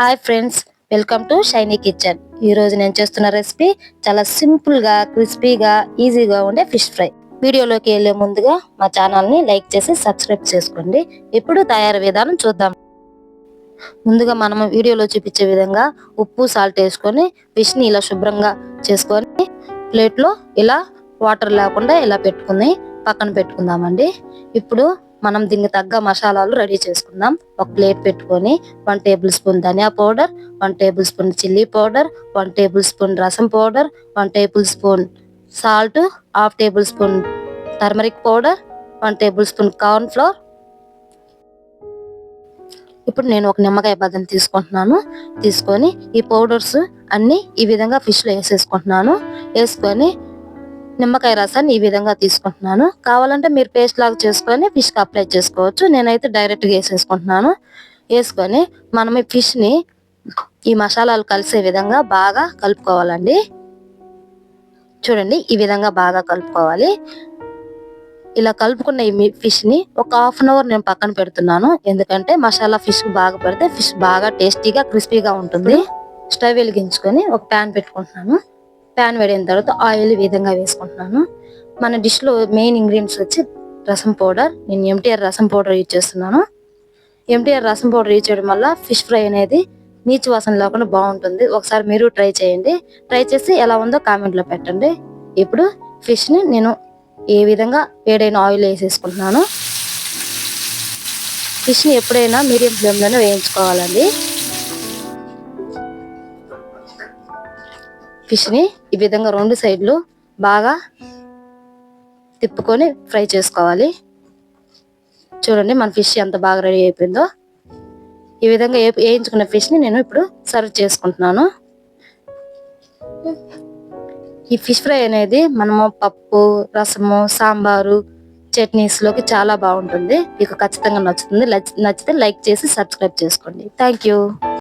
Hi friends, welcome to shiny kitchen. ఈ రోజు నేను చేస్తున్న రెసిపీ చాలా సింపుల్ గా, క్రిస్పీగా, ఈజీగా ఉండే ఫిష్ ఫ్రై. వీడియోలోకి వెళ్లే ముందుగా మా ఛానల్ ని లైక్ చేసి సబ్స్క్రైబ్ చేసుకోండి. ఇప్పుడు తయారీ విధానం చూద్దాం. ముందుగా మనం వీడియోలో చూపించే విధంగా ఉప్పు, సాల్ట్ వేసుకొని ఫిష్ ని ఇలా శుభ్రంగా చేసుకొని ప్లేట్ లో ఇలా వాటర్ లేకుండా ఇలా పెట్టుకుని పక్కన పెట్టుకుందామండి. ఇప్పుడు మనం దీనికి తగ్గ మసాలాలు రెడీ చేసుకుందాం. ఒక ప్లేట్ పెట్టుకొని 1 టేబుల్ స్పూన్ ధనియా powder, 1 tablespoon chilli powder, 1 tablespoon rasam powder, 1 tablespoon salt, 1/2 tablespoon turmeric powder, 1 tablespoon corn flour. ఇప్పుడు నేను ఒక నిమ్మకాయ బద్దం తీసుకొని ఈ పౌడర్స్ అన్ని ఈ విధంగా ఫిష్ లో వేసేసుకుంటున్నాను. వేసుకొని నిమ్మకాయ రసాన్ని ఈ విధంగా తీసుకుంటున్నాను. కావాలంటే మీరు పేస్ట్ లాగా చేసుకొని ఫిష్ కి అప్లై చేసుకోవచ్చు. నేనైతే డైరెక్ట్ గా వేసేసుకుంటున్నాను. వేసుకొని మనం ఈ ఫిష్ ని ఈ మసాలాలు కలిసే విధంగా బాగా కలుపుకోవాలండి. చూడండి, ఈ విధంగా బాగా కలుపుకోవాలి. ఇలా కలుపుకున్న ఈ ఫిష్ ని ఒక హాఫ్ అన్ అవర్ నేను పక్కన పెడుతున్నాను. ఎందుకంటే మసాలా ఫిష్ బాగా పడితే ఫిష్ బాగా టేస్టీగా, క్రిస్పీగా ఉంటుంది. స్టవ్ వెలిగించుకొని ఒక ప్యాన్ పెట్టుకుంటున్నాను. ప్యాన్ వేడిన తర్వాత ఆయిల్ ఈ విధంగా వేసుకుంటున్నాను. మన డిష్ లో మెయిన్ ఇంగ్రీడియంట్స్ వచ్చి రసం పౌడర్. నేను ఎంటీఆర్ రసం పౌడర్ యూజ్ చేస్తున్నాను. ఎంటీఆర్ రసం పౌడర్ యూజ్ చేయడం వల్ల ఫిష్ ఫ్రై అనేది నీచు వాసన లేకుండా బాగుంటుంది. ఒకసారి మీరు ట్రై చేయండి. ట్రై చేసి ఎలా ఉందో కామెంట్ లో పెట్టండి. ఇప్పుడు ఫిష్ ని నేను ఏ విధంగా వేడైన ఆయిల్ వేసేసుకుంటున్నాను. ఫిష్ ని ఎప్పుడైనా మీడియం ఫ్లేమ్ లోనే వేయించుకోవాలండి. ఫిష్ ని ఈ విధంగా 2 సైడ్లు బాగా తిప్పుకొని ఫ్రై చేసుకోవాలి. చూడండి, మన ఫిష్ ఎంత బాగా రెడీ అయిపోయిందో. ఈ విధంగా వేయించుకున్న ఫిష్ ని నేను ఇప్పుడు సర్వ్ చేసుకుంటున్నాను. ఈ ఫిష్ ఫ్రై అనేది మనము పప్పు, రసము, సాంబారు, చట్నీస్ లోకి చాలా బాగుంటుంది. మీకు ఖచ్చితంగా నచ్చుతుంది. నచ్చితే లైక్ చేసి సబ్స్క్రైబ్ చేసుకోండి. Thank you.